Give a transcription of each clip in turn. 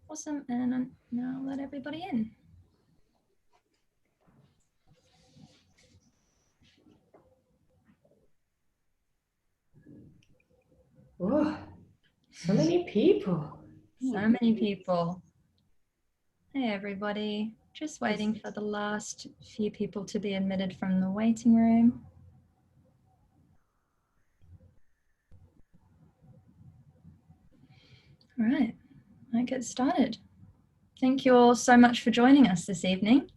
Awesome, and now let everybody in. Oh, so many people. So many people. Hey everybody, just waiting for the last few people to be admitted from the waiting room. All right, let's get started. Thank you all so much for joining us this evening.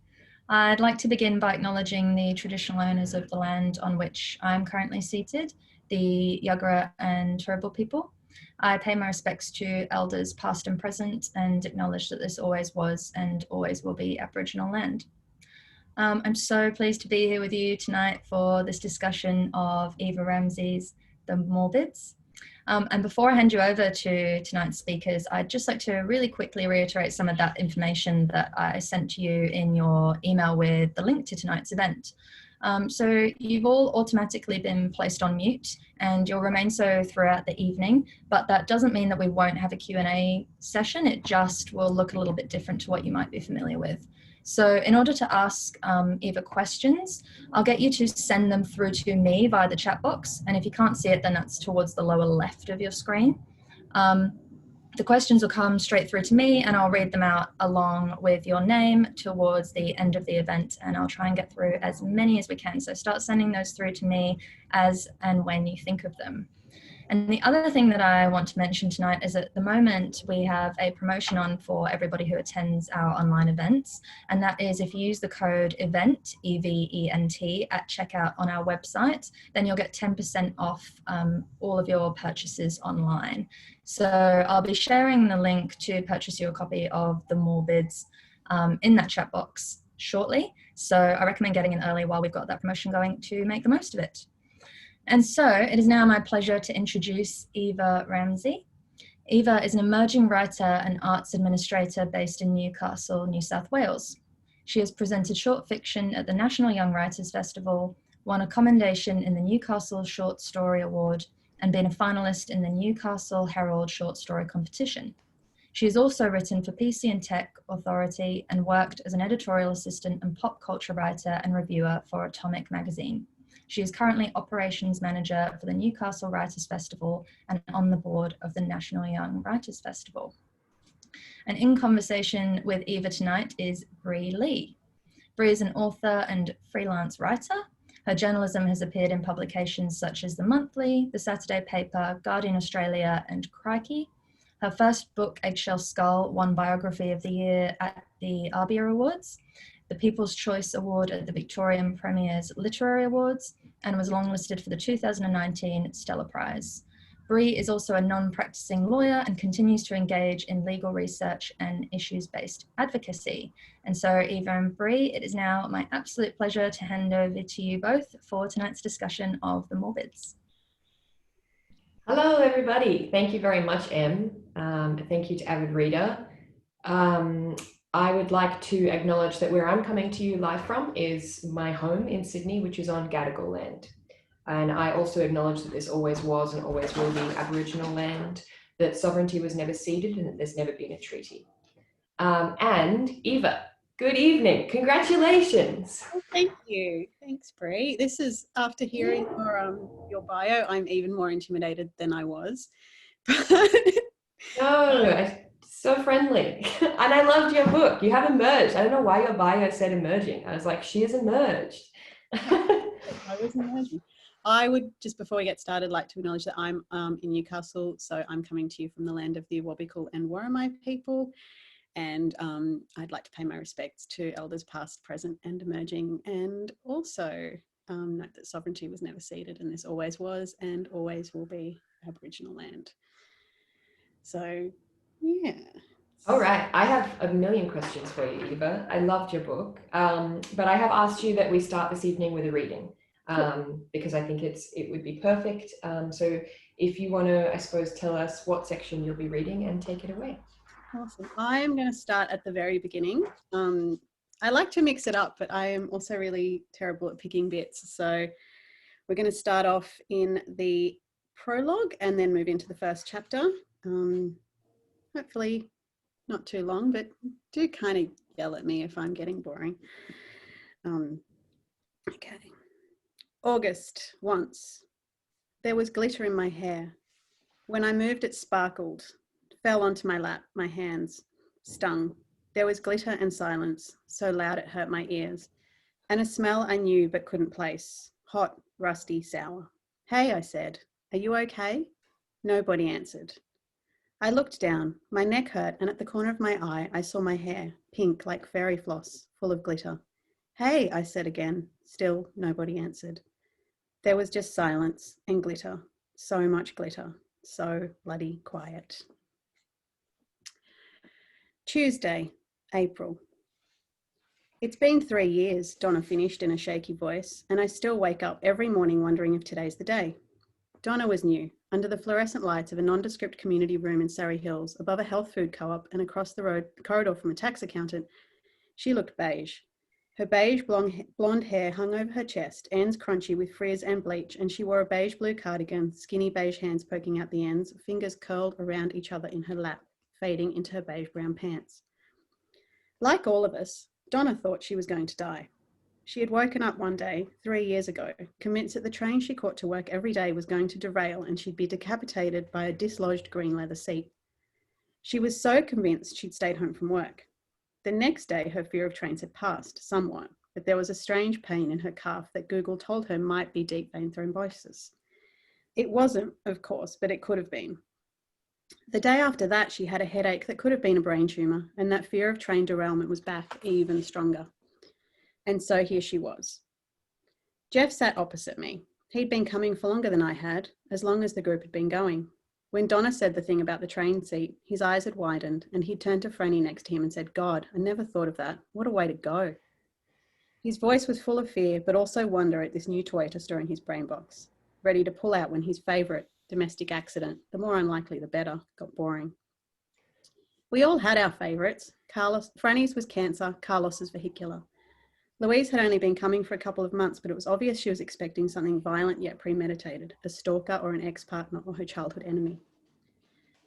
I'd like to begin by acknowledging the traditional owners of the land on which I'm currently seated, the Yagara and Turrbal people. I pay my respects to elders past and present and acknowledge that this always was and always will be Aboriginal land. I'm so pleased to be here with you tonight for this discussion of Ewa Ramsey's The Morbids. And before I hand you over to tonight's speakers, I'd just like to really quickly reiterate some of that information that I sent to you in your email with the link to tonight's event. So you've all automatically been placed on mute and you'll remain so throughout the evening, but that doesn't mean that we won't have a Q&A session. It just will look a little bit different to what you might be familiar with. So in order to ask Ewa questions, I'll get you to send them through to me via the chat box. And if you can't see it, then that's towards the lower left of your screen. The questions will come straight through to me and I'll read them out along with your name towards the end of the event, and I'll try and get through as many as we can. So start sending those through to me as and when you think of them. And the other thing that I want to mention tonight is at the moment we have a promotion on for everybody who attends our online events. And that is if you use the code EVENT, E-V-E-N-T, at checkout on our website, then you'll get 10% off all of your purchases online. So I'll be sharing the link to purchase your copy of The Morbids in that chat box shortly. So I recommend getting in early while we've got that promotion going to make the most of it. And so it is now my pleasure to introduce Ewa Ramsey. Ewa is an emerging writer and arts administrator based in Newcastle, New South Wales. She has presented short fiction at the National Young Writers Festival, won a commendation in the Newcastle Short Story Award, and been a finalist in the Newcastle Herald Short Story Competition. She has also written for PC and Tech Authority and worked as an editorial assistant and pop culture writer and reviewer for Atomic magazine. She is currently operations manager for the Newcastle Writers Festival and on the board of the National Young Writers Festival. And in conversation with Ewa tonight is Bri Lee. Bri is an author and freelance writer. Her journalism has appeared in publications such as The Monthly, The Saturday Paper, Guardian Australia, and Crikey. Her first book, Eggshell Skull, won Biography of the Year at the ARBIA Awards, the People's Choice Award at the Victorian Premier's Literary Awards, and was longlisted for the 2019 Stella Prize. Bri is also a non-practicing lawyer and continues to engage in legal research and issues-based advocacy. And so, Ewa and Bri, it is now my absolute pleasure to hand over to you both for tonight's discussion of The Morbids. Hello, everybody. Thank you very much, Em. Thank you to Avid Reader. I would like to acknowledge that where I'm coming to you live from is my home in Sydney, which is on Gadigal land. And I also acknowledge that this always was and always will be Aboriginal land, that sovereignty was never ceded and that there's never been a treaty. And Ewa, good evening. Congratulations. Oh, thank you. Thanks, Bri. This is after hearing your bio, I'm even more intimidated than I was. No, so friendly. And I loved your book. You have emerged. I don't know why your bio said emerging. I was like, she has emerged. I was emerging. I would, just before we get started, like to acknowledge that I'm in Newcastle. So I'm coming to you from the land of the Awabakal and Worimi people. And I'd like to pay my respects to elders past, present and emerging, and also note that sovereignty was never ceded and this always was and always will be Aboriginal land. So, yeah. All right. I have a million questions for you, Ewa. I loved your book, but I have asked you that we start this evening with a reading because I think it would be perfect. So if you want to, I suppose, tell us what section you'll be reading and take it away. Awesome. I am going to start at the very beginning. I like to mix it up, but I am also really terrible at picking bits. So we're going to start off in the prologue and then move into the first chapter. Hopefully not too long, but do kind of yell at me if I'm getting boring. Okay. August, once. There was glitter in my hair. When I moved, it sparkled, fell onto my lap, my hands, stung. There was glitter and silence, so loud it hurt my ears, and a smell I knew but couldn't place, hot, rusty, sour. Hey, I said, are you okay? Nobody answered. I looked down, my neck hurt, and at the corner of my eye, I saw my hair, pink like fairy floss, full of glitter. Hey, I said again, still nobody answered. There was just silence and glitter, so much glitter, so bloody quiet. Tuesday, April. It's been 3 years, Donna finished in a shaky voice, and I still wake up every morning wondering if today's the day. Donna was new, under the fluorescent lights of a nondescript community room in Surrey Hills, above a health food co-op and across the corridor from a tax accountant. She looked beige. Her beige blonde hair hung over her chest, ends crunchy with frizz and bleach, and she wore a beige blue cardigan, skinny beige hands poking out the ends, fingers curled around each other in her lap, fading into her beige brown pants. Like all of us, Donna thought she was going to die. She had woken up one day, 3 years ago, convinced that the train she caught to work every day was going to derail and she'd be decapitated by a dislodged green leather seat. She was so convinced she'd stayed home from work. The next day, her fear of trains had passed somewhat, but there was a strange pain in her calf that Google told her might be deep vein thrombosis. It wasn't, of course, but it could have been. The day after that, she had a headache that could have been a brain tumour, and that fear of train derailment was back even stronger. And so here she was. Jeff sat opposite me. He'd been coming for longer than I had, as long as the group had been going. When Donna said the thing about the train seat, his eyes had widened, and he'd turned to Franny next to him and said, God, I never thought of that. What a way to go. His voice was full of fear, but also wonder at this new toy to store in his brain box, ready to pull out when his favourite domestic accident, the more unlikely the better, got boring. We all had our favourites. Franny's was cancer, Carlos's vehicular. Louise had only been coming for a couple of months, but it was obvious she was expecting something violent yet premeditated, a stalker or an ex-partner or her childhood enemy.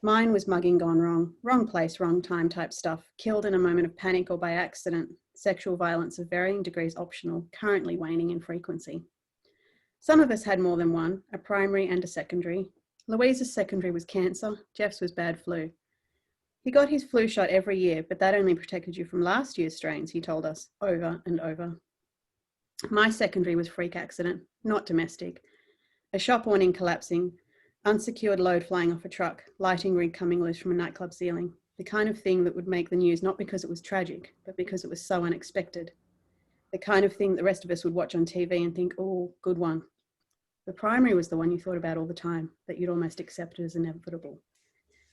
Mine was mugging gone wrong, wrong place, wrong time type stuff, killed in a moment of panic or by accident, sexual violence of varying degrees optional, currently waning in frequency. Some of us had more than one, a primary and a secondary. Louise's secondary was cancer, Jeff's was bad flu. He got his flu shot every year, but that only protected you from last year's strains, he told us, over and over. My secondary was freak accident, not domestic. A shop awning collapsing, unsecured load flying off a truck, lighting rig coming loose from a nightclub ceiling. The kind of thing that would make the news not because it was tragic, but because it was so unexpected. The kind of thing the rest of us would watch on TV and think, oh, good one. The primary was the one you thought about all the time, that you'd almost accepted as inevitable.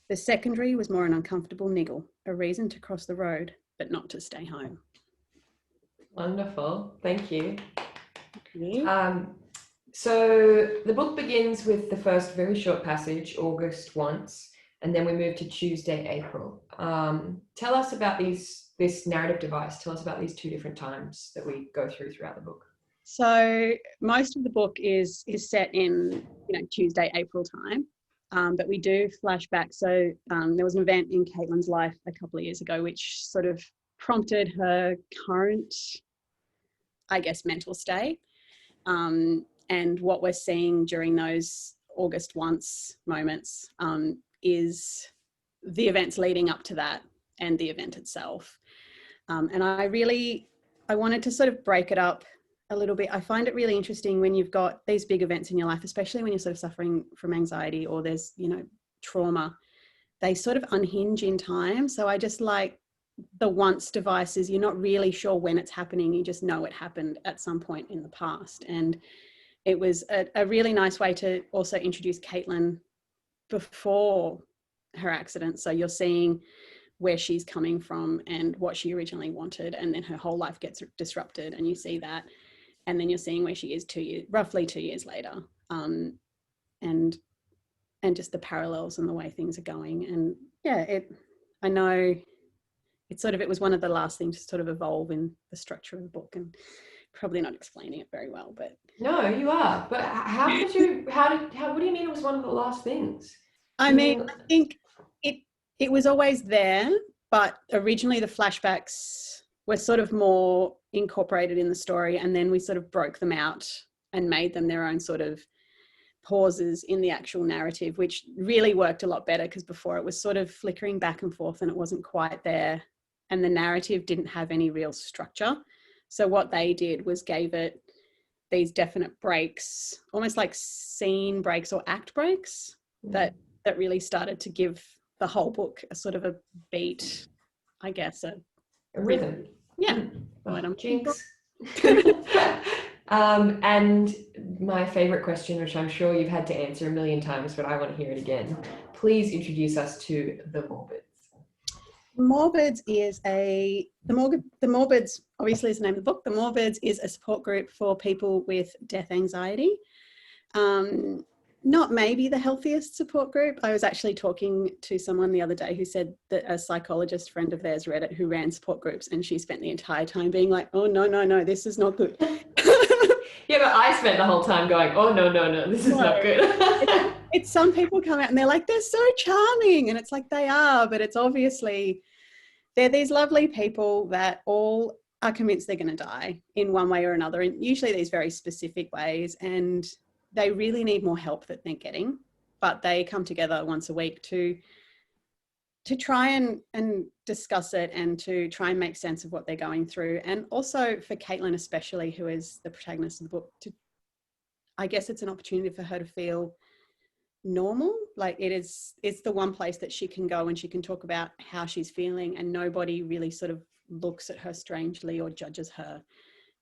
The secondary was more an uncomfortable niggle, a reason to cross the road, but not to stay home. Wonderful, thank you. Thank you. So the book begins with the first very short passage, August once, and then we move to Tuesday, April. Tell us about this narrative device. Tell us about these two different times that we go throughout the book. So most of the book is set in Tuesday, April time. But we do flashback. So there was an event in Caitlin's life a couple of years ago, which sort of prompted her current, I guess, mental state. And what we're seeing during those August once moments is the events leading up to that and the event itself. And I wanted to sort of break it up a little bit. I find it really interesting when you've got these big events in your life, especially when you're sort of suffering from anxiety or there's, trauma, they sort of unhinge in time. So I just like the once devices. You're not really sure when it's happening. You just know it happened at some point in the past. And it was a really nice way to also introduce Caitlin before her accident. So you're seeing where she's coming from and what she originally wanted. And then her whole life gets disrupted and you see that. And then you're seeing where she is roughly 2 years later, and just the parallels and the way things are going. And yeah, I know it was one of the last things to sort of evolve in the structure of the book, and probably not explaining it very well, but. No, you are. But what do you mean it was one of the last things? I think it was always there. but originally the flashbacks were sort of more incorporated in the story, and then we sort of broke them out and made them their own sort of pauses in the actual narrative, which really worked a lot better, because before it was sort of flickering back and forth and it wasn't quite there, and the narrative didn't have any real structure. So what they did was gave it these definite breaks, almost like scene breaks or act breaks, that really started to give the whole book a sort of a beat, I guess, a rhythm. Yeah. Oh, jinx. And my favorite question, which I'm sure you've had to answer a million times, but I want to hear it again. Please introduce us to the Morbids. Morbids is the Morbids obviously is the name of the book. The Morbids is a support group for people with death anxiety. Not maybe the healthiest support group. I was actually talking to someone the other day who said that a psychologist friend of theirs read it, who ran support groups, and she spent the entire time being like, oh, no, this is not good. Yeah, but I spent the whole time going, oh, no, this is not good. It's some people come out and they're like, they're so charming. And it's like, they are, but it's obviously, they're these lovely people that all are convinced they're going to die in one way or another, and usually these very specific ways. And they really need more help that they're getting, but they come together once a week to try and discuss it, and to try and make sense of what they're going through. And also for Caitlin especially, who is the protagonist of the book, I guess it's an opportunity for her to feel normal. Like it's the one place that she can go and she can talk about how she's feeling, and nobody really sort of looks at her strangely or judges her.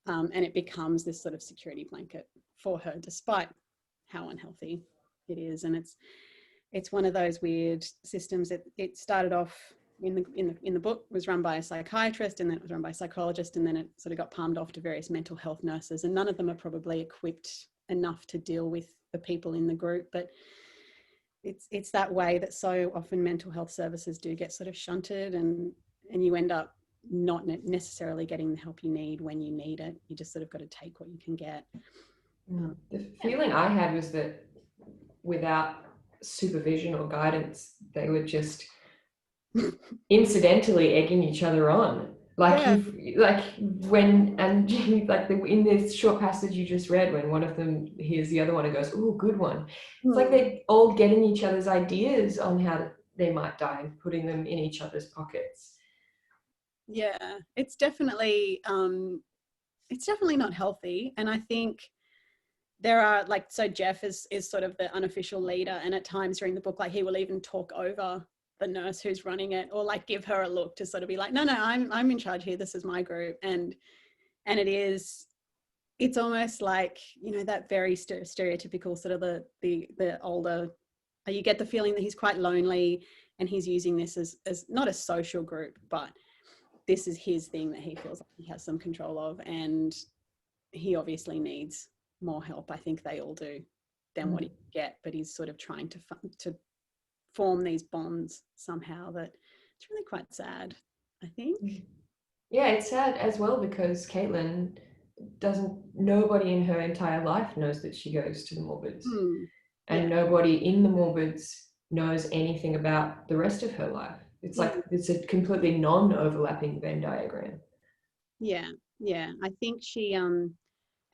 And it becomes this sort of security blanket for her, despite how unhealthy it is. And it's one of those weird systems. It started off in the book, was run by a psychiatrist, and then it was run by a psychologist, and then it sort of got palmed off to various mental health nurses, and none of them are probably equipped enough to deal with the people in the group. But it's that way that so often mental health services do get sort of shunted, and you end up not necessarily getting the help you need when you need it. You just sort of got to take what you can get. The feeling I had was that without supervision or guidance, they were just incidentally egging each other on. In this short passage you just read, when one of them hears the other one and goes, "Oh, good one." It's like they're all getting each other's ideas on how they might die and putting them in each other's pockets. Yeah, it's definitely not healthy. And I think there are so Jeff is sort of the unofficial leader, and at times during the book, he will even talk over the nurse who's running it, or give her a look to sort of be like, no, I'm in charge here, this is my group. And it's almost like, that very stereotypical sort of the older, you get the feeling that he's quite lonely, and he's using this as not a social group, but this is his thing that he feels like he has some control of, and he obviously needs more help. I think they all do, than what he can get, but he's sort of trying to form these bonds somehow. That it's really quite sad, I think. Yeah, it's sad as well, because Caitlin nobody in her entire life knows that she goes to the Morbids. And nobody in the Morbids knows anything about the rest of her life. It's like it's a completely non-overlapping Venn diagram. Yeah, I think she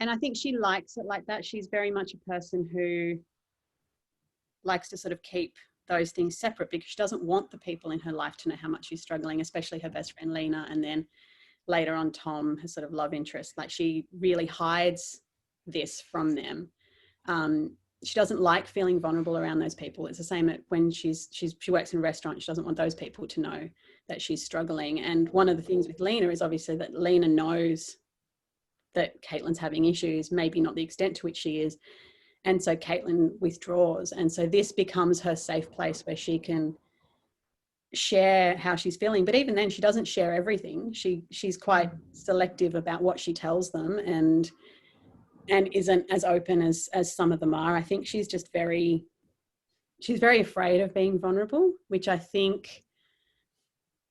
and I think she likes it like that. She's very much a person who likes to sort of keep those things separate, because she doesn't want the people in her life to know how much she's struggling, especially her best friend Lena, and then later on Tom, her sort of love interest. She really hides this from them. She doesn't like feeling vulnerable around those people. It's the same when she works in a restaurant. She doesn't want those people to know that she's struggling. And one of the things with Lena is obviously that Lena knows that Caitlin's having issues, maybe not the extent to which she is. And so Caitlin withdraws. And so this becomes her safe place where she can share how she's feeling. But even then, she doesn't share everything. She's quite selective about what she tells them, and isn't as open as some of them are. I think she's just very afraid of being vulnerable, which I think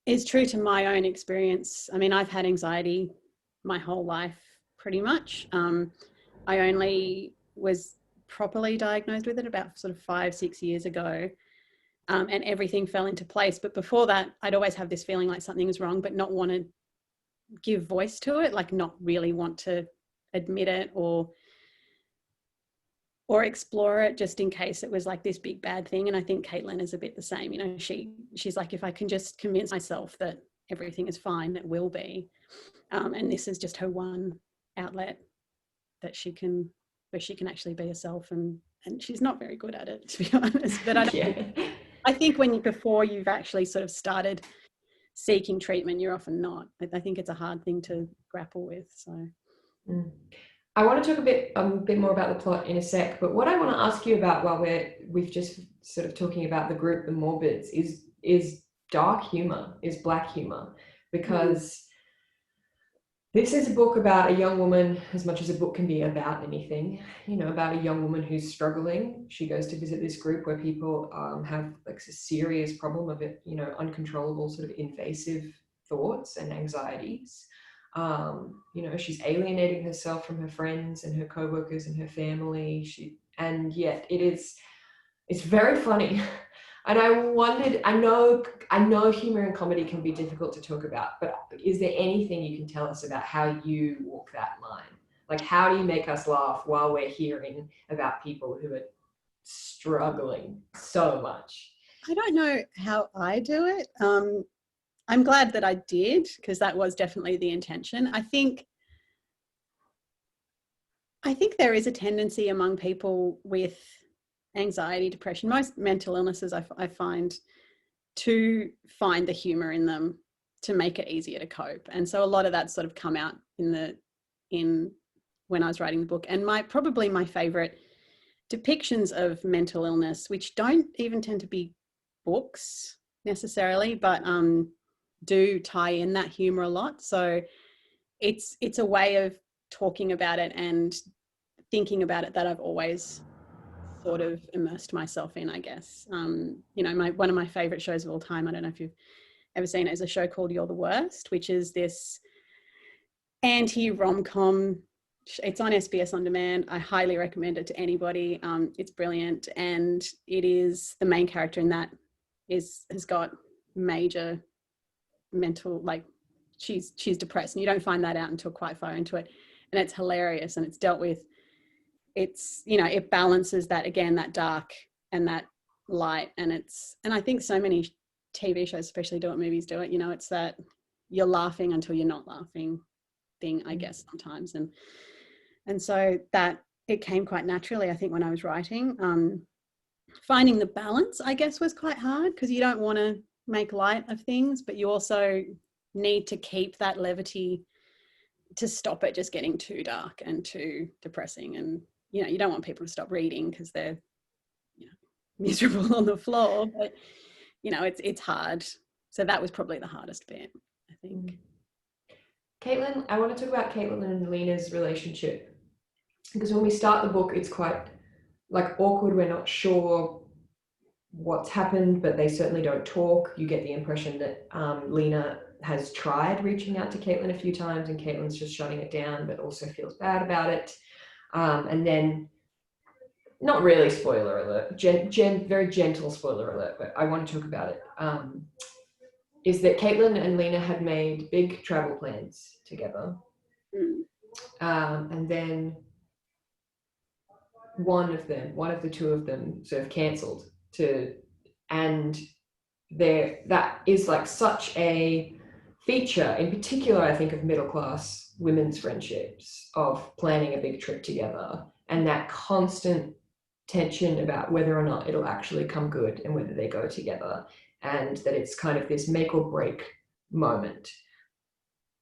is true to my own experience. I mean, I've had anxiety my whole life, pretty much. I only was properly diagnosed with it about sort of 5-6 years ago. and everything fell into place. But before that, I'd always have this feeling like something is wrong, but not want to give voice to it, like not really want to admit it or explore it, just in case it was like this big bad thing. And I think Caitlin is a bit the same. You know, she's like, if I can just convince myself that everything is fine, it will be. And this is just her one outlet that she can, where she can actually be herself. And she's not very good at it, to be honest. But I think before you've actually sort of started seeking treatment, you're often not. I think it's a hard thing to grapple with. So. I want to talk a bit more about the plot in a sec, but what I want to ask you about while we've just sort of talking about the group, the Morbids, is dark humor, is black humor, because this is a book about a young woman, as much as a book can be about anything, you know, about a young woman who's struggling. She goes to visit this group where people have like a serious problem of it, you know, uncontrollable sort of invasive thoughts and anxieties. You know, she's alienating herself from her friends and her co-workers and her family. And yet it's very funny. And I wondered, I know humor and comedy can be difficult to talk about, but is there anything you can tell us about how you walk that line? Like, how do you make us laugh while we're hearing about people who are struggling so much? I don't know how I do it. I'm glad that I did, because that was definitely the intention. I think there is a tendency among people with anxiety, depression, most mental illnesses, I find, to find the humor in them to make it easier to cope. And so a lot of that sort of come out in when I was writing the book. And probably my favorite depictions of mental illness, which don't even tend to be books necessarily, but do tie in that humor a lot. So it's a way of talking about it and thinking about it that I've always sort of immersed myself in, I guess. You know, one of my favorite shows of all time, I don't know if you've ever seen it, is a show called You're the Worst, which is this anti-rom-com. It's on SBS On Demand. I highly recommend it to anybody. It's brilliant. And it is, the main character in that has got major mental, like she's depressed, and you don't find that out until quite far into it. And it's hilarious, and it's dealt with. It's, you know, it balances that, again, that dark and that light. And I think so many TV shows especially do it, movies do it, you know, it's that you're laughing until you're not laughing thing, I guess, sometimes. And so that it came quite naturally, I think, when I was writing. Finding the balance, I guess, was quite hard, because you don't want to make light of things, but you also need to keep that levity to stop it just getting too dark and too depressing. And, you know, you don't want people to stop reading because they're, you know, miserable on the floor, but, you know, it's hard. So that was probably the hardest bit, I think. Caitlin, I want to talk about Caitlin and Lena's relationship, because when we start the book, it's quite like awkward. We're not sure what's happened, but they certainly don't talk. You get the impression that Lena has tried reaching out to Caitlin a few times, and Caitlin's just shutting it down, but also feels bad about it. And then, not really spoiler alert, very gentle spoiler alert, but I want to talk about it, is that Caitlin and Lena had made big travel plans together. And then one of the two of them sort of cancelled and that is like such a feature, in particular, I think, of middle-class women's friendships, of planning a big trip together, and that constant tension about whether or not it'll actually come good and whether they go together, and that it's kind of this make or break moment.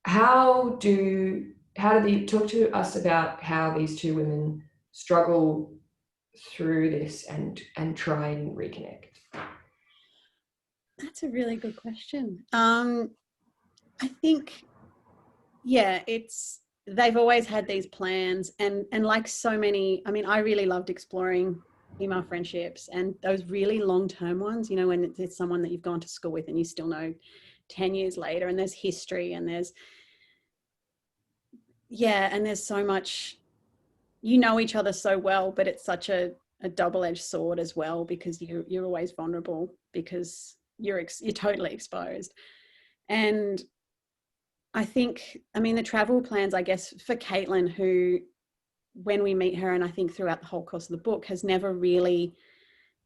How do they talk to us about how these two women struggle through this and try and reconnect? That's a really good question. I think, yeah, they've always had these plans, and like so many, I mean, I really loved exploring female friendships, and those really long-term ones, you know, when it's someone that you've gone to school with and you still know 10 years later, and there's history, and there's so much, you know, each other so well, but it's such a double-edged sword as well, because you're always vulnerable because you're totally exposed. And I think, I mean, the travel plans, I guess, for Caitlin, who, when we meet her, and I think throughout the whole course of the book, has never really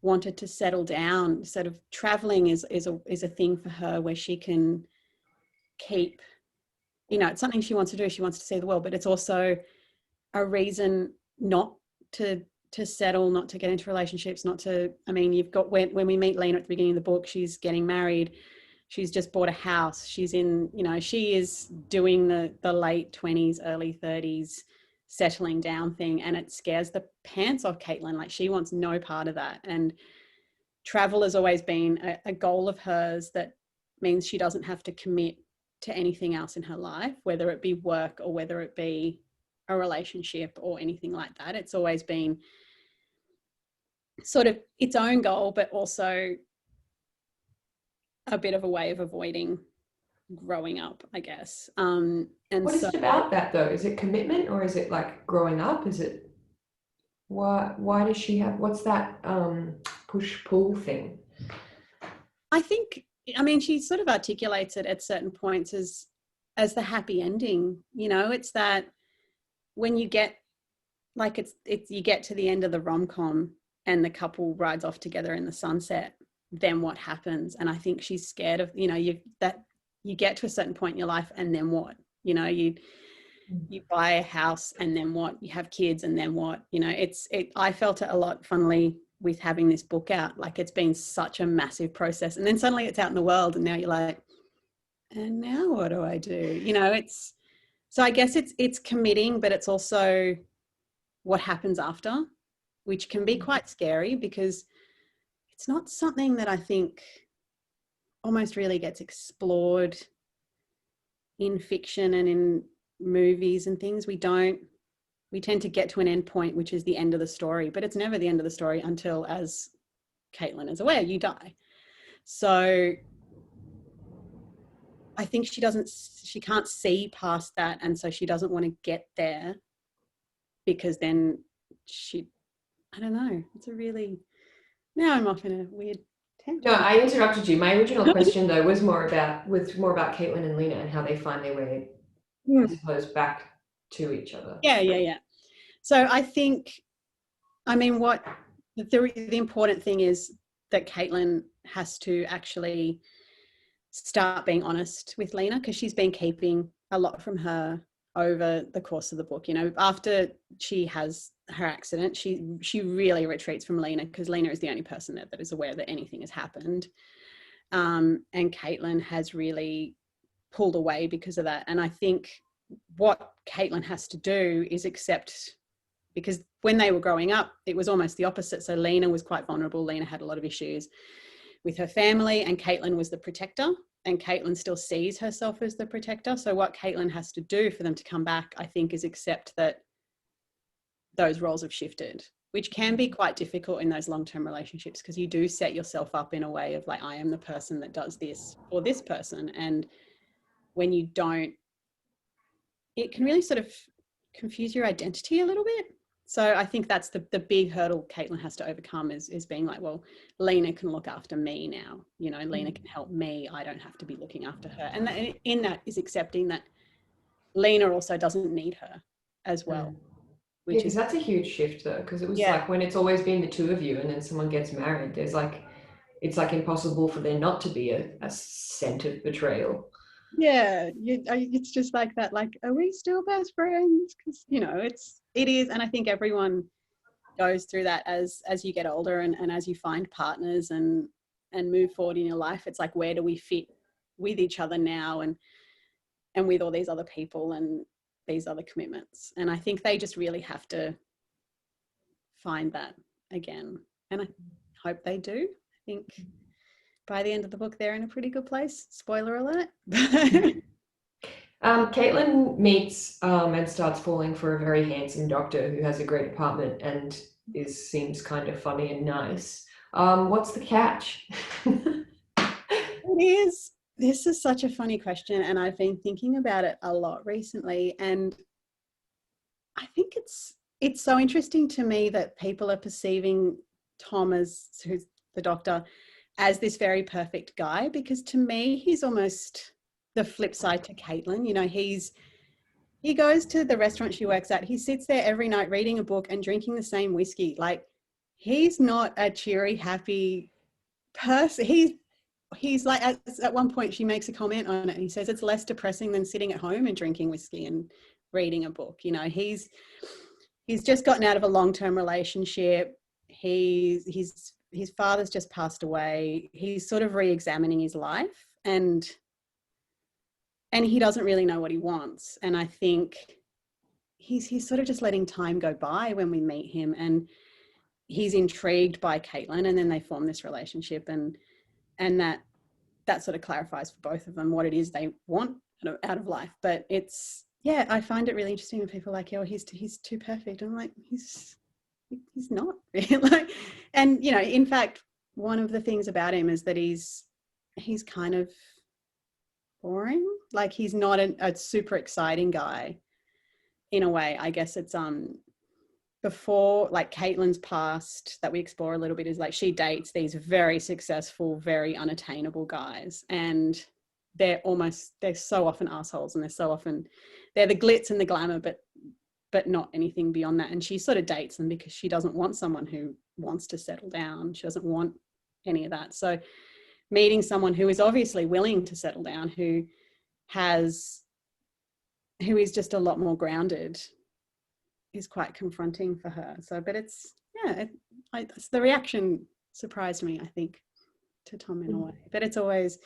wanted to settle down. Sort of traveling is a thing for her where she can keep, you know, it's something she wants to do. She wants to see the world, but it's also a reason not to settle, not to get into relationships, not to, I mean, you've got, when we meet Lena at the beginning of the book, she's getting married. She's just bought a house. She's in, you know, she is doing the late 20s, early 30s, settling down thing. And it scares the pants off Caitlin. Like, she wants no part of that. And travel has always been a goal of hers that means she doesn't have to commit to anything else in her life, whether it be work or whether it be a relationship or anything like that. It's always been sort of its own goal, but also a bit of a way of avoiding growing up, I guess. And what is it about that though? Is it commitment, or is it like growing up? Is it, why does she have, what's that push-pull thing? I think, I mean, she sort of articulates it at certain points as the happy ending. You know, it's that when you get, like, it's you get to the end of the rom-com and the couple rides off together in the sunset, then what happens? And I think she's scared of, you know, you get to a certain point in your life, and then what? You know, you buy a house, and then what? You have kids, and then what? You know, I felt it a lot, funnily, with having this book out. Like, it's been such a massive process, and then suddenly it's out in the world, and now you're like, and now what do I do? You know, so I guess it's committing, but it's also what happens after, which can be quite scary, because it's not something that I think almost really gets explored in fiction and in movies and things. We tend to get to an end point, which is the end of the story, but it's never the end of the story until, as Caitlin is aware, you die. So I think she can't see past that. And so she doesn't want to get there, because then I don't know. Now I'm off in a weird tangent. No, I interrupted you. My original question though was more about Caitlin and Lena and how they find their way, I suppose, back to each other. Yeah. So I think, I mean, what the important thing is that Caitlin has to actually start being honest with Lena, because she's been keeping a lot from her over the course of the book. You know, after she has her accident, she really retreats from Lena, because Lena is the only person that is aware that anything has happened. And Caitlin has really pulled away because of that. And I think what Caitlin has to do is accept, because when they were growing up, it was almost the opposite. So Lena was quite vulnerable. Lena had a lot of issues with her family, and Caitlin was the protector, and Caitlin still sees herself as the protector. So what Caitlin has to do for them to come back, I think, is accept that those roles have shifted, which can be quite difficult in those long-term relationships, because you do set yourself up in a way of like, I am the person that does this for this person. And when you don't, it can really sort of confuse your identity a little bit. So I think that's the big hurdle Caitlin has to overcome, is being like, well, Lena can look after me now. You know, Lena can help me. I don't have to be looking after her. And in that is accepting that Lena also doesn't need her as well. Which is, that's a huge shift though, because it was like, when it's always been the two of you and then someone gets married, there's like, it's like impossible for there not to be a scent of betrayal. Yeah, it's just like that, like, are we still best friends? Because, you know, it is. And I think everyone goes through that as you get older, and as you find partners and move forward in your life. It's like, where do we fit with each other now, and with all these other people and these other commitments? And I think they just really have to find that again, and I hope they do. I think by the end of the book, they're in a pretty good place. Spoiler alert. Caitlin meets and starts falling for a very handsome doctor who has a great apartment and seems kind of funny and nice. What's the catch? It is. This is such a funny question, and I've been thinking about it a lot recently. And I think it's so interesting to me that people are perceiving Tom, who's the doctor, as this very perfect guy, because to me, he's almost the flip side to Caitlin. You know, he goes to the restaurant she works at. He sits there every night reading a book and drinking the same whiskey. Like, he's not a cheery, happy person. He's like, at one point she makes a comment on it and he says it's less depressing than sitting at home and drinking whiskey and reading a book. You know, he's just gotten out of a long-term relationship. His father's just passed away. He's sort of re-examining his life, and he doesn't really know what he wants. And I think he's sort of just letting time go by when we meet him, and he's intrigued by Caitlin, and then they form this relationship, and that sort of clarifies for both of them what it is they want out of life. But it's, yeah, I find it really interesting when people are like, oh, he's too perfect. I'm like, he's not really. Like, and you know, in fact, one of the things about him is that he's kind of boring. Like, he's not a super exciting guy in a way. I guess it's before, like, Caitlin's past that we explore a little bit is like she dates these very successful, very unattainable guys, and they're so often assholes, and they're the glitz and the glamour, but not anything beyond that. And she sort of dates them because she doesn't want someone who wants to settle down. She doesn't want any of that. So meeting someone who is obviously willing to settle down, who is just a lot more grounded, is quite confronting for her. So, but it's, yeah, the reaction surprised me, I think, to Tom in a way. But it's always,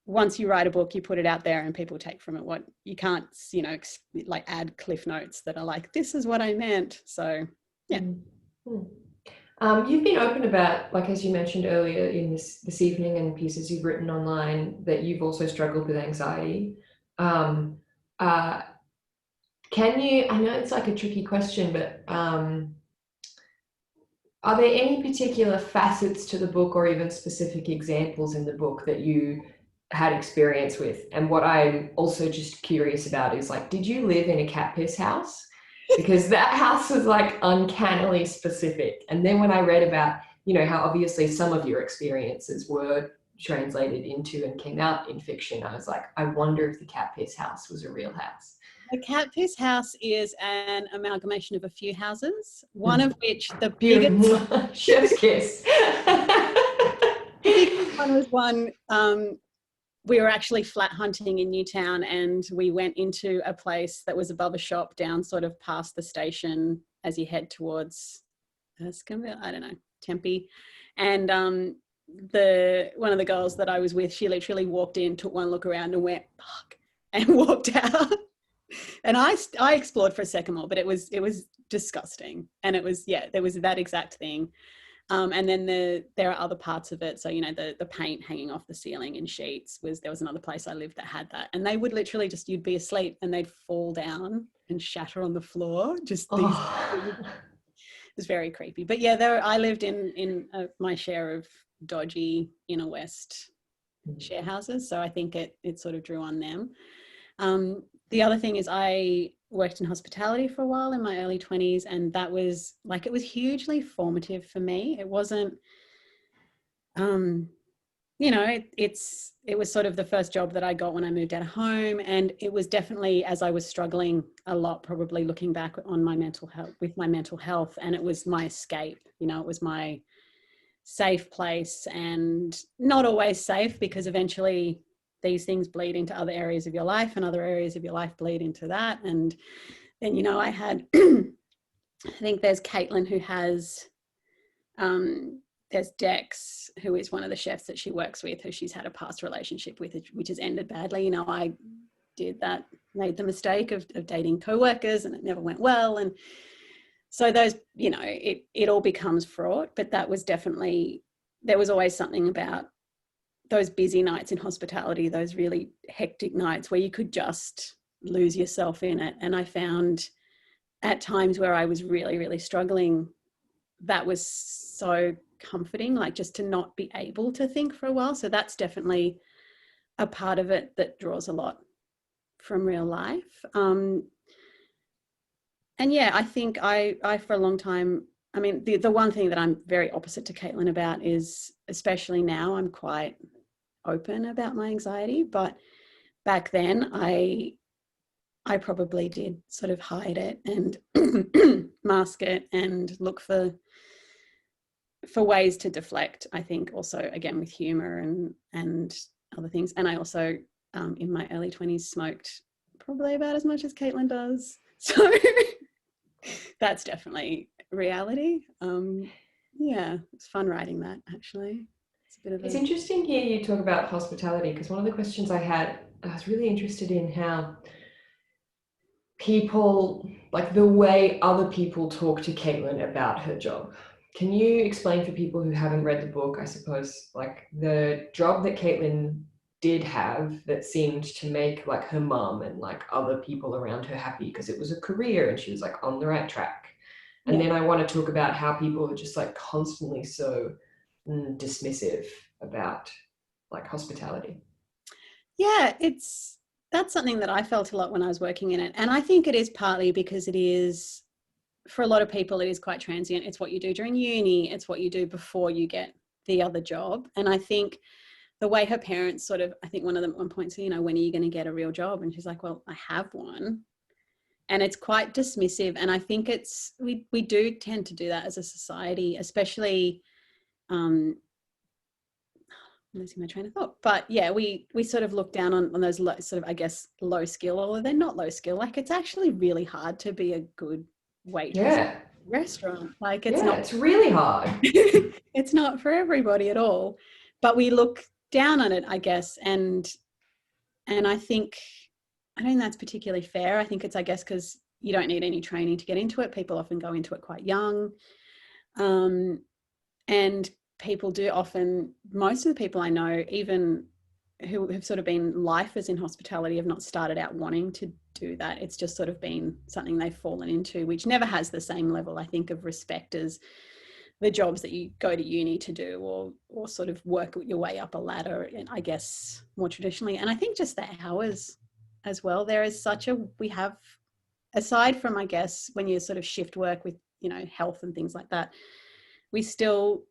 once you write a book, you put it out there and people take from it what you can't, you know, like add cliff notes that are like, this is what I meant. So, yeah. You've been open about, like, as you mentioned earlier in this evening and pieces you've written online, that you've also struggled with anxiety. Can you, I know it's like a tricky question, but are there any particular facets to the book or even specific examples in the book that you had experience with? And what I'm also just curious about is, like, did you live in a cat piss house? Because that house was like uncannily specific. And then when I read about, you know, how obviously some of your experiences were translated into and came out in fiction, I was like, I wonder if the cat piss house was a real house. The cat piss house is an amalgamation of a few houses, one of which, the Beautiful. biggest Chef's kiss. the biggest one was one, we were actually flat hunting in Newtown, and we went into a place that was above a shop down sort of past the station as you head towards, I don't know, Tempe. And one of the girls that I was with, she literally walked in, took one look around and went, fuck, and walked out. And I explored for a second more, but it was disgusting. And it was, yeah, there was that exact thing. And then there are other parts of it. So, you know, the paint hanging off the ceiling in sheets there was another place I lived that had that. And they would literally just, you'd be asleep and they'd fall down and shatter on the floor. Just these. It was very creepy. But yeah, I lived in my share of dodgy inner west share houses. So I think it sort of drew on them. The other thing is I worked in hospitality for a while in my early 20s, and that was like, it was hugely formative for me. It wasn't, you know, it was sort of the first job that I got when I moved out of home. And it was definitely, as I was struggling a lot, probably looking back on my mental health, and it was my escape, you know, it was my safe place, and not always safe, because eventually these things bleed into other areas of your life, and other areas of your life bleed into that. And then, you know, I had, I think there's Caitlin who has, there's Dex, who is one of the chefs that she works with, who she's had a past relationship with, which has ended badly. You know, I made the mistake of dating co-workers, and it never went well. And so those, you know, it all becomes fraught. But that was definitely, there was always something about those busy nights in hospitality, those really hectic nights where you could just lose yourself in it. And I found at times where I was really, really struggling, that was so comforting, like just to not be able to think for a while. So that's definitely a part of it that draws a lot from real life. And yeah, I think I for a long time, I mean, the one thing that I'm very opposite to Caitlin about is, especially now, I'm quite open about my anxiety, but back then I probably did sort of hide it and mask it and look for ways to deflect. I think also, again, with humor and other things. And I also in my early 20s smoked probably about as much as Caitlin does, so that's definitely reality. Yeah, it's fun writing that, actually. It's interesting to hear you talk about hospitality, because one of the questions I was really interested in how people, like the way other people talk to Caitlin about her job. Can you explain for people who haven't read the book, I suppose, like the job that Caitlin did have that seemed to make like her mum and like other people around her happy because it was a career and she was like on the right track. And then I want to talk about how people are just like constantly so dismissive about like hospitality. Yeah, that's something that I felt a lot when I was working in it. And I think it is partly because it is, for a lot of people, it is quite transient. It's what you do during uni. It's what you do before you get the other job. And I think the way her parents sort of, I think one of them at one point said, you know, when are you going to get a real job? And she's like, well, I have one. And it's quite dismissive. And I think we do tend to do that as a society, especially, I'm losing my train of thought, but yeah, we sort of look down on those sort of, I guess, low skill, or they're not low skill. Like, it's actually really hard to be a good waitress at a restaurant. Like, it's really hard. It's not for everybody at all, but we look down on it, I guess. And I think that's particularly fair. I think it's, I guess, because you don't need any training to get into it. People often go into it quite young. And people do often, most of the people I know, even who have sort of been lifers in hospitality, have not started out wanting to do that. It's just sort of been something they've fallen into, which never has the same level, I think, of respect as the jobs that you go to uni to do, or sort of work your way up a ladder, I guess, more traditionally. And I think just the hours as well. There is we have, aside from, I guess, when you sort of shift work with, you know, health and things like that, we still,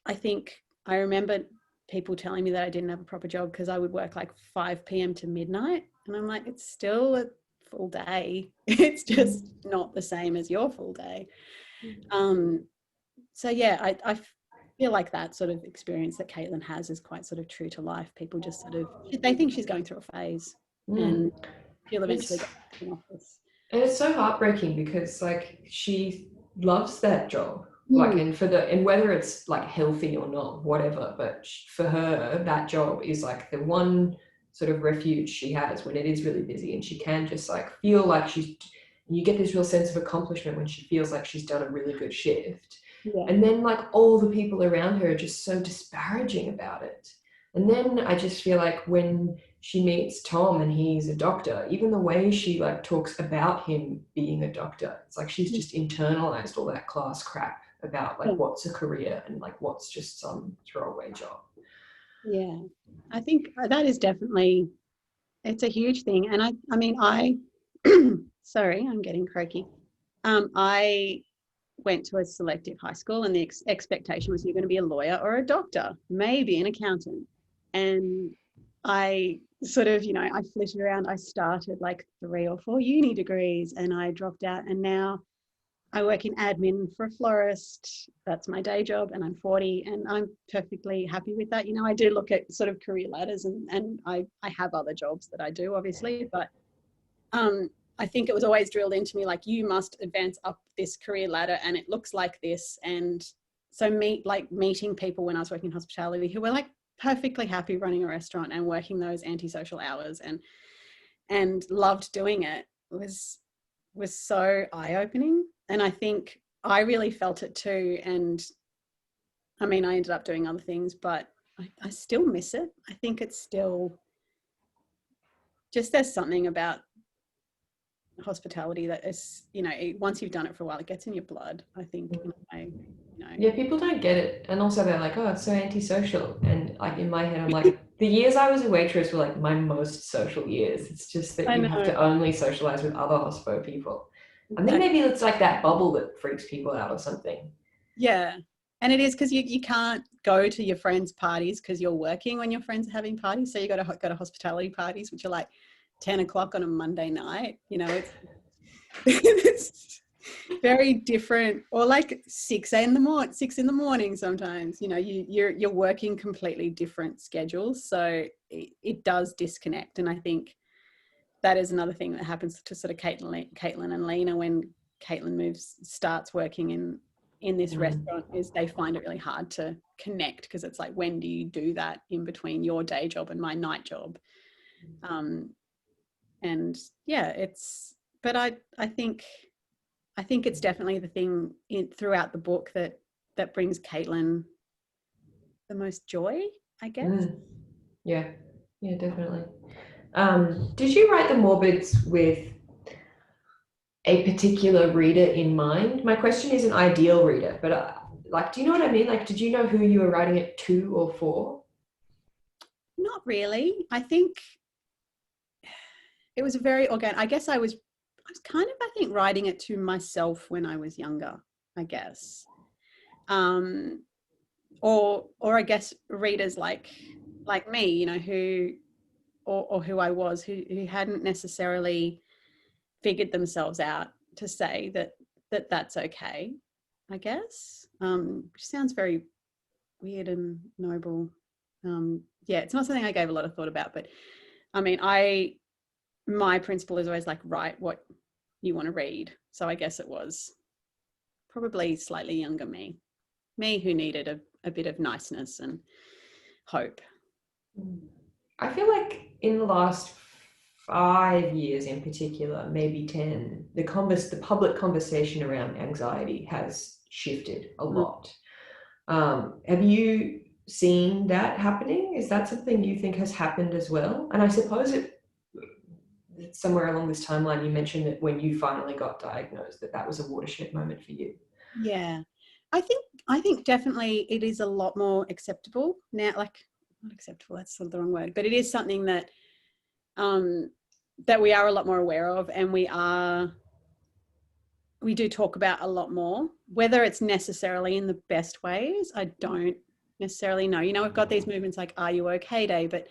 I think, I remember people telling me that I didn't have a proper job because I would work like 5 p.m. to midnight. And I'm like, it's still a full day. It's just not the same as your full day. So yeah, I feel like that sort of experience that Caitlin has is quite sort of true to life. People just sort of, they think she's going through a phase, and she'll eventually get back to an office. And it's so heartbreaking because like she loves that job. Like, and whether it's like healthy or not, whatever, but for her, that job is like the one sort of refuge she has when it is really busy, and she can just like feel like you get this real sense of accomplishment when she feels like she's done a really good shift. Yeah. And then like all the people around her are just so disparaging about it. And then I just feel like when she meets Tom and he's a doctor, even the way she like talks about him being a doctor, it's like she's just internalized all that class crap about like what's a career and like what's just some throwaway job. Yeah, I think that is definitely, it's a huge thing. And I mean, sorry, I'm getting croaky. I went to a selective high school, and the expectation was you're going to be a lawyer or a doctor, maybe an accountant. And I sort of, you know, I flitted around. I started like 3 or 4 uni degrees and I dropped out, and now I work in admin for a florist. That's my day job, and I'm 40, and I'm perfectly happy with that. You know, I do look at sort of career ladders, and I have other jobs that I do, obviously, but I think it was always drilled into me, like, you must advance up this career ladder and it looks like this. And so meeting people when I was working in hospitality who were like perfectly happy running a restaurant and working those antisocial hours and loved doing it was so eye-opening. And I think I really felt it too. And I mean, I ended up doing other things, but I still miss it. I think it's still just, there's something about hospitality that is, you know, once you've done it for a while, it gets in your blood, I think, in a way, you know. Yeah, people don't get it. And also they're like, oh, it's so antisocial. And like in my head, I'm like, the years I was a waitress were like my most social years. It's just that you have to only socialize with other hospo people. I think maybe it's like that bubble that freaks people out or something. Yeah. And it is because you can't go to your friends' parties because you're working when your friends are having parties. So you got to go to hospitality parties, which are like 10 o'clock on a Monday night. You know, it's very different. Or like 6 in the morning sometimes. You know, you're working completely different schedules. So it does disconnect. And I think that is another thing that happens to sort of Caitlin and Lena when Caitlin starts working in this restaurant, is they find it really hard to connect because it's like, when do you do that in between your day job and my night job? And yeah, but I think it's definitely the thing throughout the book that brings Caitlin the most joy, I guess. Yeah, definitely. Did you write the Morbids with a particular reader in mind? My question is an ideal reader, but like, do you know what I mean? Like, did you know who you were writing it to or for? Not really. I think it was a very organic. I guess I was kind of, I think, writing it to myself when I was younger, I guess. Or I guess readers like me, you know, who who I was, who hadn't necessarily figured themselves out to say that's okay, I guess. Which sounds very weird and noble. Yeah, it's not something I gave a lot of thought about, but I mean, my principle is always like, write what you want to read. So I guess it was probably slightly younger me who needed a bit of niceness and hope. I feel like in the last 5 years in particular, maybe 10, the public conversation around anxiety has shifted a lot. Have you seen that happening? Is that something you think has happened as well? And I suppose somewhere along this timeline, you mentioned that when you finally got diagnosed, that was a watershed moment for you. Yeah, I think definitely it is a lot more acceptable now. Like, not acceptable, that's sort of the wrong word, but it is something that that we are a lot more aware of, and we do talk about a lot more. Whether it's necessarily in the best ways, I don't necessarily know. You know, we've got these movements like Are You Okay Day, but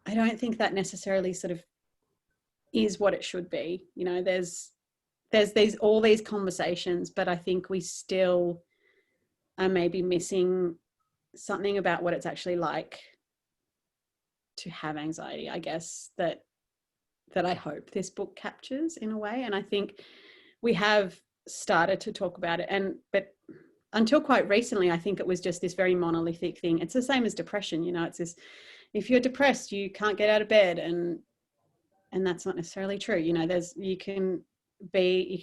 I don't think that necessarily sort of is what it should be. You know, there's all these conversations, but I think we still are maybe missing something about what it's actually like to have anxiety, I guess, that I hope this book captures in a way. And I think we have started to talk about it, but until quite recently, I think it was just this very monolithic thing. It's the same as depression, you know, it's this, if you're depressed, you can't get out of bed, and that's not necessarily true. You know, you can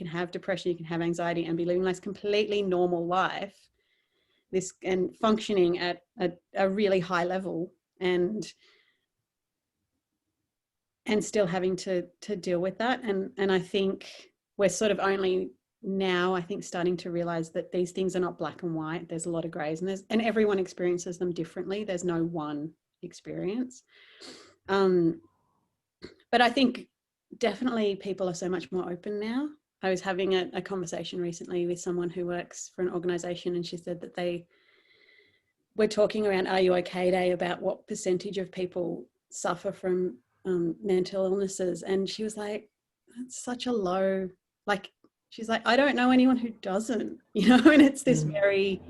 have depression, you can have anxiety and be living this completely normal life, and functioning at a really high level, and still having to deal with that. And I think we're sort of only now, I think, starting to realize that these things are not black and white. There's a lot of grays, and everyone experiences them differently. There's no one experience. But I think definitely people are so much more open now. I was having a conversation recently with someone who works for an organization, and she said that they were talking around Are You Okay Day about what percentage of people suffer from mental illnesses. And she was like, that's such a low, like, she's like, I don't know anyone who doesn't, you know. And it's this very,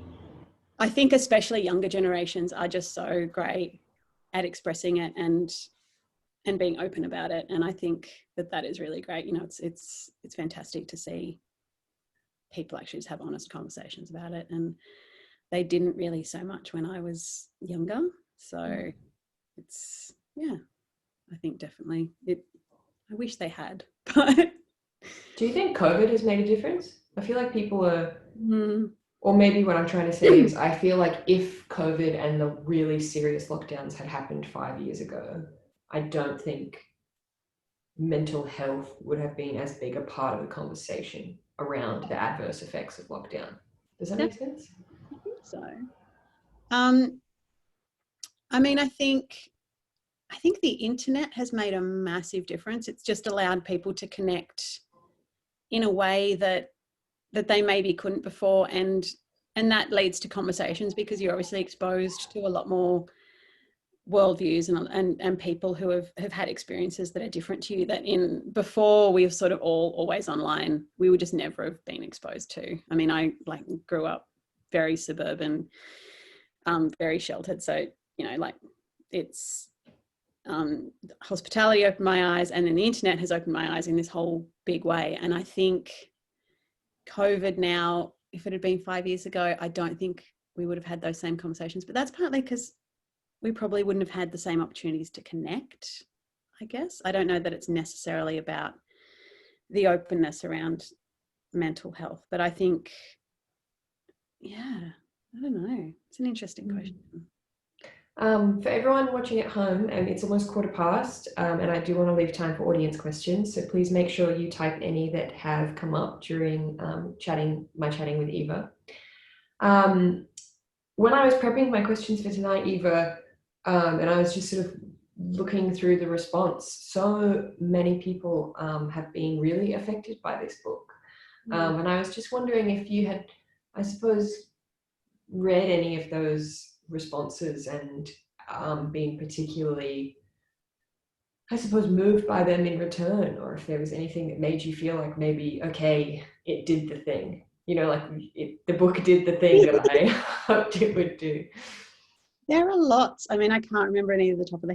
I think especially younger generations are just so great at expressing it and being open about it. And I think that is really great. You know, it's fantastic to see people actually just have honest conversations about it. And they didn't really so much when I was younger. So it's, yeah, I think definitely I wish they had. But do you think COVID has made a difference? I feel like people are, or maybe what I'm trying to say is, I feel like if COVID and the really serious lockdowns had happened 5 years ago, I don't think mental health would have been as big a part of the conversation around the adverse effects of lockdown. Does that make sense? I think so. I mean, I think the internet has made a massive difference. It's just allowed people to connect in a way that they maybe couldn't before, and that leads to conversations, because you're obviously exposed to a lot more worldviews and people who have had experiences that are different to you, that in before we've sort of always online, we would just never have been exposed to. I mean, I like grew up very suburban, very sheltered, so you know, like it's hospitality opened my eyes, and then the internet has opened my eyes in this whole big way. And I think COVID now, if it had been 5 years ago, I don't think we would have had those same conversations, but that's partly because we probably wouldn't have had the same opportunities to connect, I guess. I don't know that it's necessarily about the openness around mental health, but I think, yeah, I don't know. It's an interesting question. For everyone watching at home, and it's almost 1:15, and I do want to leave time for audience questions, so please make sure you type any that have come up during chatting with Eva. When I was prepping my questions for tonight, Eva, and I was just sort of looking through the response, so many people have been really affected by this book. And I was just wondering if you had, I suppose, read any of those responses and been particularly, I suppose, moved by them in return, or if there was anything that made you feel like maybe, okay, it did the thing, you know, like the book did the thing that I hoped it would do. There are lots. I mean, I can't remember any of the top of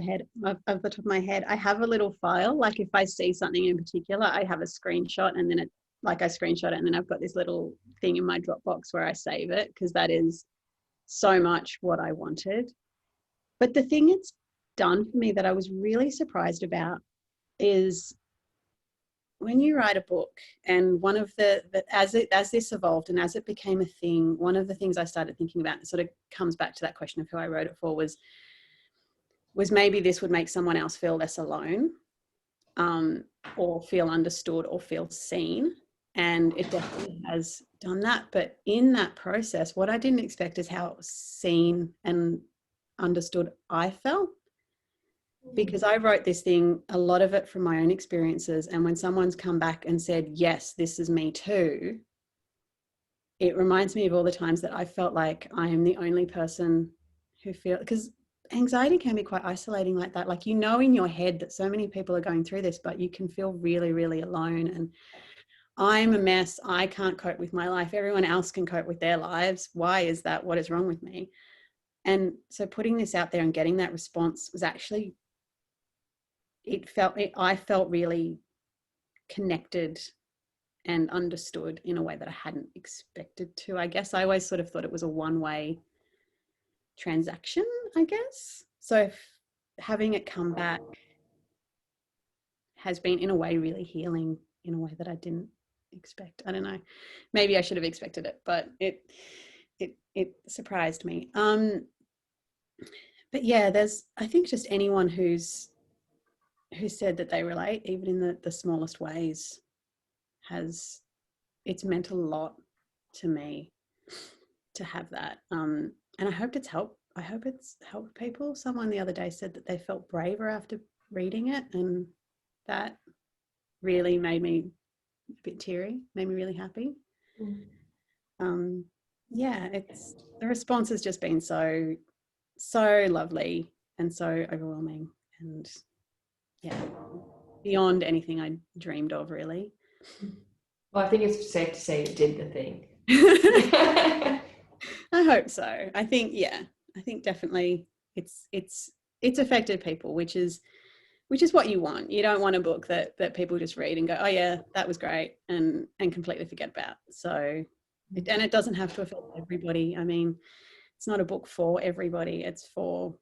my head. I have a little file. Like if I see something in particular, I have a screenshot, and then I screenshot it, and then I've got this little thing in my Dropbox where I save it, because that is so much what I wanted. But the thing it's done for me that I was really surprised about is when you write a book, and one of as this evolved and as it became a thing, one of the things I started thinking about, that sort of comes back to that question of who I wrote it for, was maybe this would make someone else feel less alone, or feel understood, or feel seen. And it definitely has done that. But in that process, what I didn't expect is how seen and understood I felt. Because I wrote this thing, a lot of it from my own experiences. And when someone's come back and said, yes, this is me too, it reminds me of all the times that I felt like I am the only person who because anxiety can be quite isolating like that. Like, you know, in your head that so many people are going through this, but you can feel really, really alone. And I'm a mess. I can't cope with my life. Everyone else can cope with their lives. Why is that? What is wrong with me? And so putting this out there and getting that response was actually, I felt really connected and understood in a way that I hadn't expected to. I guess I always sort of thought it was a one-way transaction, I guess. So having it come back has been, in a way, really healing in a way that I didn't expect. I don't know. Maybe I should have expected it, but it surprised me. But yeah, I think just anyone who said that they relate, even in the smallest ways, it's meant a lot to me to have that. And I hope it's helped people. Someone the other day said that they felt braver after reading it, and that really made me a bit teary, made me really happy. Yeah, the response has just been so lovely and so overwhelming, and yeah, beyond anything I dreamed of, really. Well, I think it's safe to say it did the thing. I hope so. I think definitely it's affected people, which is what you want. You don't want a book that people just read and go, oh yeah, that was great, and completely forget about. So, and it doesn't have to affect everybody. I mean, it's not a book for everybody. It's for,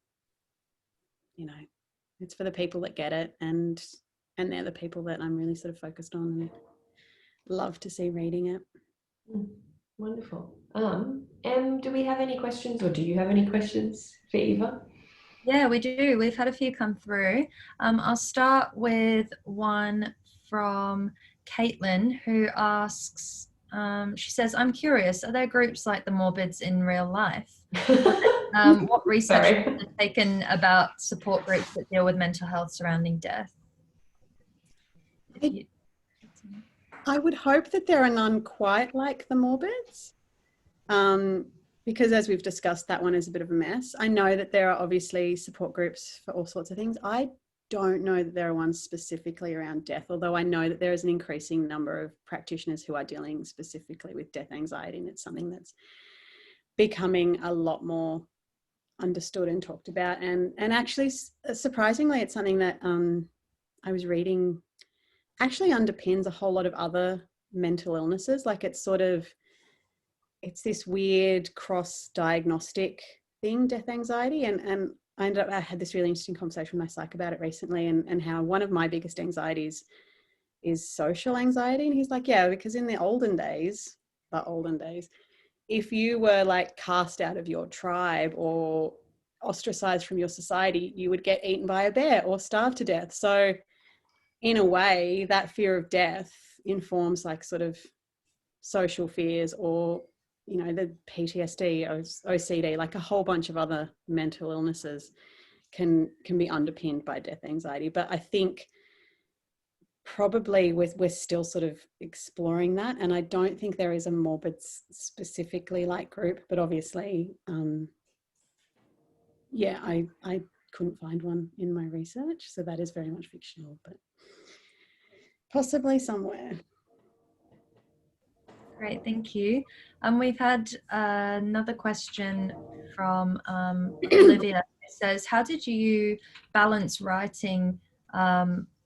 it's for the people that get it, and they're the people that I'm really sort of focused on and love to see reading it. Wonderful. Em, do we have any questions, or do you have any questions for Eva? Yeah, we do. We've had a few come through. I'll start with one from Caitlin, who asks, she says, I'm curious, are there groups like the Morbids in real life? What research has been taken about support groups that deal with mental health surrounding death? I would hope that there are none quite like the Morbids, because as we've discussed, that one is a bit of a mess. I know that there are obviously support groups for all sorts of things. I don't know that there are ones specifically around death, although I know that there is an increasing number of practitioners who are dealing specifically with death anxiety, and it's something that's becoming a lot more understood and talked about. And actually, surprisingly, it's something that I was reading actually underpins a whole lot of other mental illnesses. Like it's this weird cross-diagnostic thing, death anxiety. And I had this really interesting conversation with my psych about it recently, and how one of my biggest anxieties is social anxiety. And he's like, yeah, because in the olden days, if you were like cast out of your tribe or ostracized from your society, you would get eaten by a bear or starve to death. So in a way, that fear of death informs like sort of social fears, or, you know, the PTSD, OCD, like a whole bunch of other mental illnesses can be underpinned by death anxiety. But I think probably we're still sort of exploring that, and I don't think there is a Morbids specifically like group, but obviously yeah, I couldn't find one in my research, so that is very much fictional, but possibly somewhere. Great, thank you. We've had another question from Olivia. It says, how did you balance writing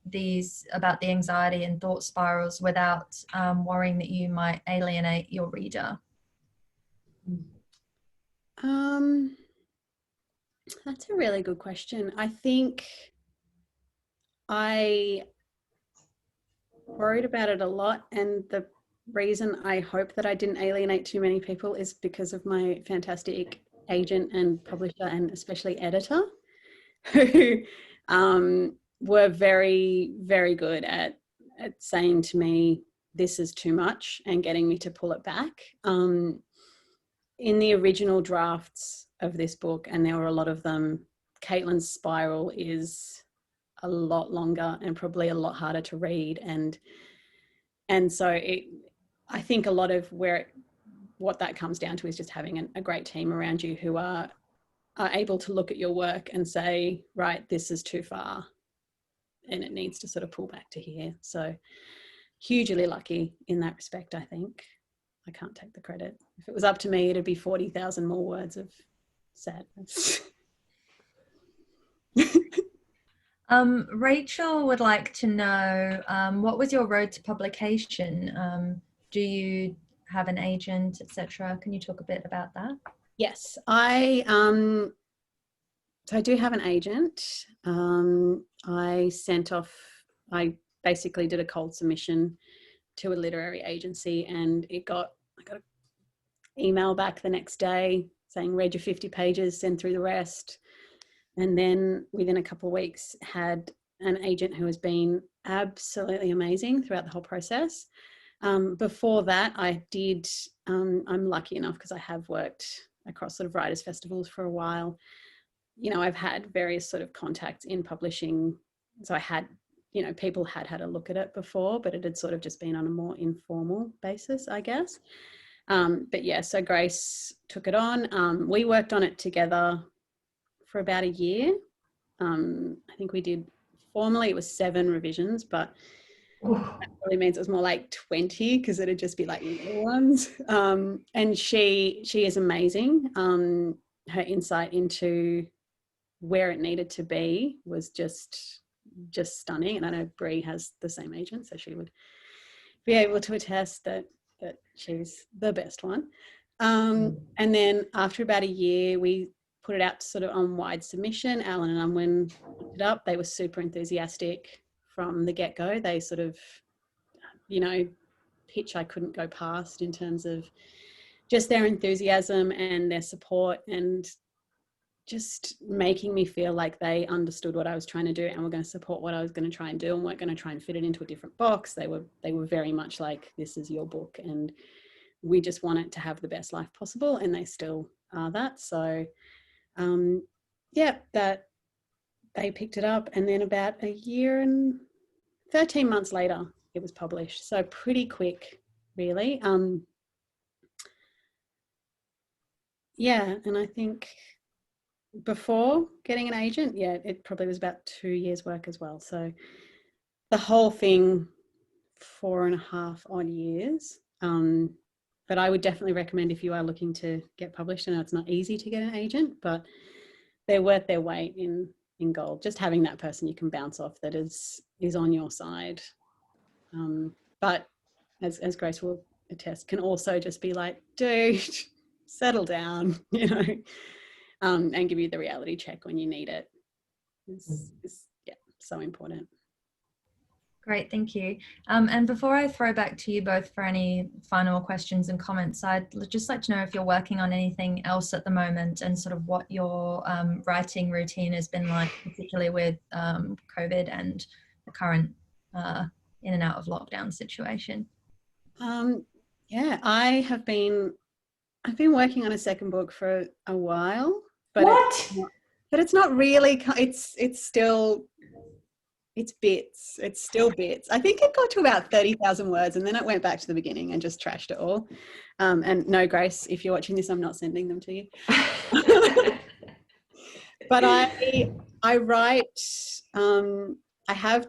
these about the anxiety and thought spirals without worrying that you might alienate your reader? That's a really good question. I think I worried about it a lot, and the reason I hope that I didn't alienate too many people is because of my fantastic agent and publisher, and especially editor, who were very, very good at saying to me, this is too much, and getting me to pull it back. In the original drafts of this book, and there were a lot of them, Caitlin's spiral is a lot longer and probably a lot harder to read, and so I think a lot of what that comes down to is just having a great team around you who are able to look at your work and say, right, this is too far and it needs to sort of pull back to here. So hugely lucky in that respect, I think. I can't take the credit. If it was up to me, it'd be 40,000 more words of sadness. Rachel would like to know, what was your road to publication? Do you have an agent, etc.? Can you talk a bit about that? Yes, I do have an agent. I basically did a cold submission to a literary agency, and I got an email back the next day saying, read your 50 pages, send through the rest. And then within a couple of weeks had an agent who has been absolutely amazing throughout the whole process. Before that, I did, I'm lucky enough because I have worked across sort of writers' festivals for a while. You know, I've had various sort of contacts in publishing. So I had, you know, people had a look at it before, but it had sort of just been on a more informal basis, I guess. But yeah, so Grace took it on. We worked on it together for about a year. I think we did, formally it was 7 revisions, but that really means it was more like 20 because it'd just be like little ones. And she is amazing. Her insight into where it needed to be was just stunning. And I know Bri has the same agent, so she would be able to attest that she's the best one. And then after about a year, we put it out sort of on wide submission. Alan and Unwin picked it up. They were super enthusiastic from the get-go. They sort of, you know, pitch I couldn't go past in terms of just their enthusiasm and their support, and just making me feel like they understood what I was trying to do and were going to support what I was going to try and do, and weren't going to try and fit it into a different box. They were very much like, this is your book and we just want it to have the best life possible, and they still are that. So yeah, that they picked it up, and then about a year and 13 months later, it was published. So pretty quick, really. Yeah, and I think before getting an agent, yeah, it probably was about 2 years work as well. So the whole thing, 4.5 odd years. But I would definitely recommend, if you are looking to get published, I know it's not easy to get an agent, but they're worth their weight in gold. Just having that person you can bounce off that is on your side. But as Grace will attest, can also just be like, dude, settle down, you know, and give you the reality check when you need it. Is yeah, so important. Great, thank you. And before I throw back to you both for any final questions and comments, I'd just like to know if you're working on anything else at the moment, and sort of what your writing routine has been like, particularly with COVID and the current in and out of lockdown situation. Yeah, I've been working on a second book for a while, but it's not really. It's still. It's bits. It's still bits. I think it got to about 30,000 words, and then it went back to the beginning and just trashed it all. And no, Grace, if you're watching this, I'm not sending them to you. But I write. I have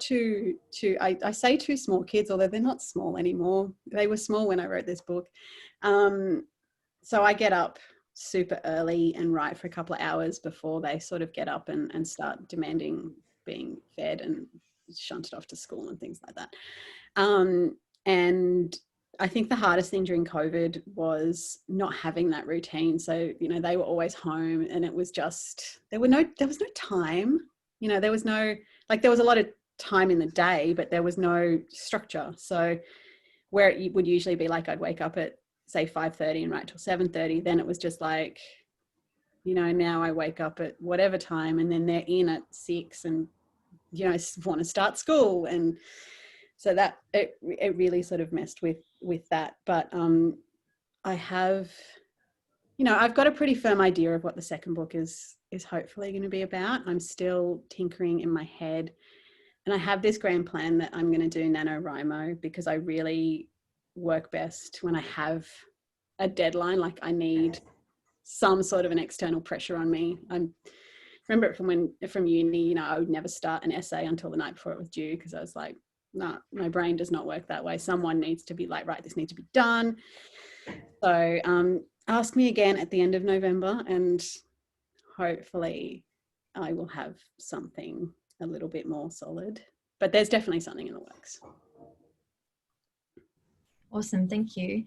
I say two small kids, although they're not small anymore. They were small when I wrote this book. So I get up super early and write for a couple of hours before they sort of get up and start demanding being fed and shunted off to school and things like that. And I think the hardest thing during COVID was not having that routine. So, you know, they were always home, and it was just, there was no time, you know, there was no, like, there was a lot of time in the day, but there was no structure. So where it would usually be like, I'd wake up at say 5:30 and write till 7:30, then it was just like, you know, now I wake up at whatever time, and then they're in at 6 and, you know, want to start school. And so that it really sort of messed with that. But I have, you know, I've got a pretty firm idea of what the second book is hopefully going to be about. I'm still tinkering in my head, and I have this grand plan that I'm going to do NaNoWriMo, because I really work best when I have a deadline. Like, I need some sort of an external pressure on me. I remember it from uni, you know, I would never start an essay until the night before it was due, because I was like, no, my brain does not work that way. Someone needs to be like, right, this needs to be done. So ask me again at the end of November, and hopefully I will have something a little bit more solid. But there's definitely something in the works. Awesome, thank you.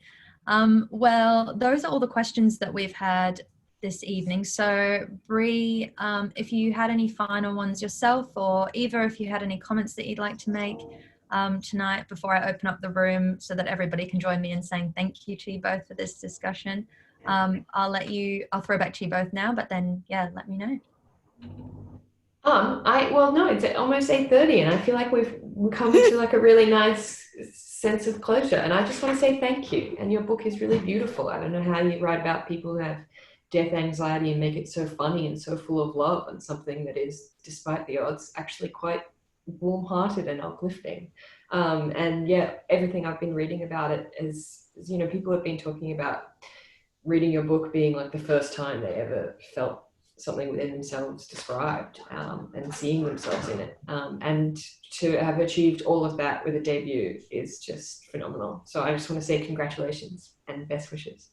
Well, those are all the questions that we've had this evening. So Bri, if you had any final ones yourself, or Eva, if you had any comments that you'd like to make tonight before I open up the room so that everybody can join me in saying thank you to you both for this discussion. I'll throw back to you both now, but then, yeah, let me know. Well, no, it's almost 8:30, and I feel like we've come to like a really nice sense of closure. And I just want to say thank you. And your book is really beautiful. I don't know how you write about people who have death anxiety and make it so funny and so full of love, and something that is, despite the odds, actually quite warm-hearted and uplifting. And yeah, everything I've been reading about it is, you know, people have been talking about reading your book being like the first time they ever felt something within themselves described, and seeing themselves in it. And to have achieved all of that with a debut is just phenomenal. So I just want to say congratulations and best wishes.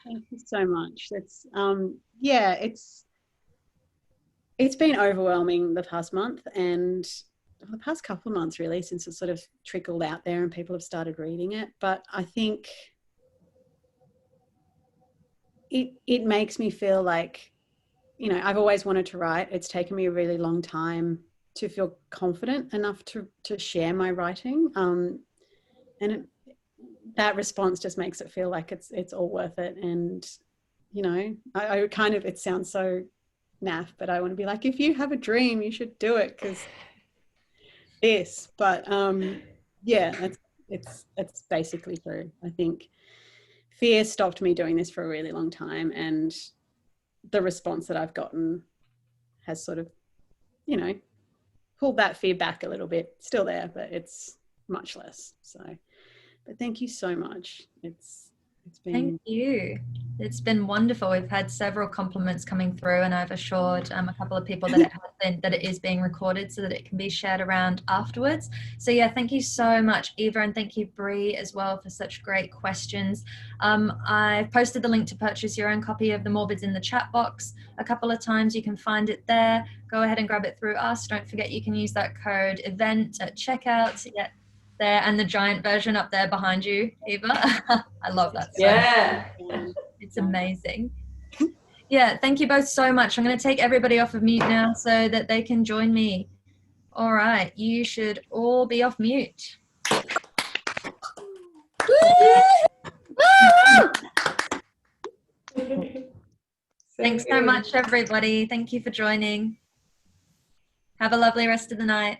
Thank you so much. That's yeah, it's been overwhelming the past month, and the past couple of months really, since it sort of trickled out there and people have started reading it. But I think it makes me feel like, you know, I've always wanted to write. It's taken me a really long time to feel confident enough to share my writing. And that response just makes it feel like it's all worth it. And, you know, I kind of, it sounds so naff, but I want to be like, if you have a dream, you should do it, because this. But yeah, it's basically true. I think fear stopped me doing this for a really long time, and the response that I've gotten has sort of, you know, pulled that fear back a little bit. Still there, but it's much less. So, but thank you so much. It's been. Thank you. It's been wonderful. We've had several compliments coming through, and I've assured a couple of people that it is being recorded so that it can be shared around afterwards. So yeah, thank you so much, Eva, and thank you, Bri, as well, for such great questions. I've posted the link to purchase your own copy of the Morbids in the chat box a couple of times. You can find it there. Go ahead and grab it through us. Don't forget you can use that code EVENT at checkout. Yeah, there, and the giant version up there behind you, Eva. I love that so much. It's amazing. Yeah, thank you both so much. I'm going to take everybody off of mute now so that they can join me. All right, you should all be off mute. Thanks so much, everybody. Thank you for joining. Have a lovely rest of the night.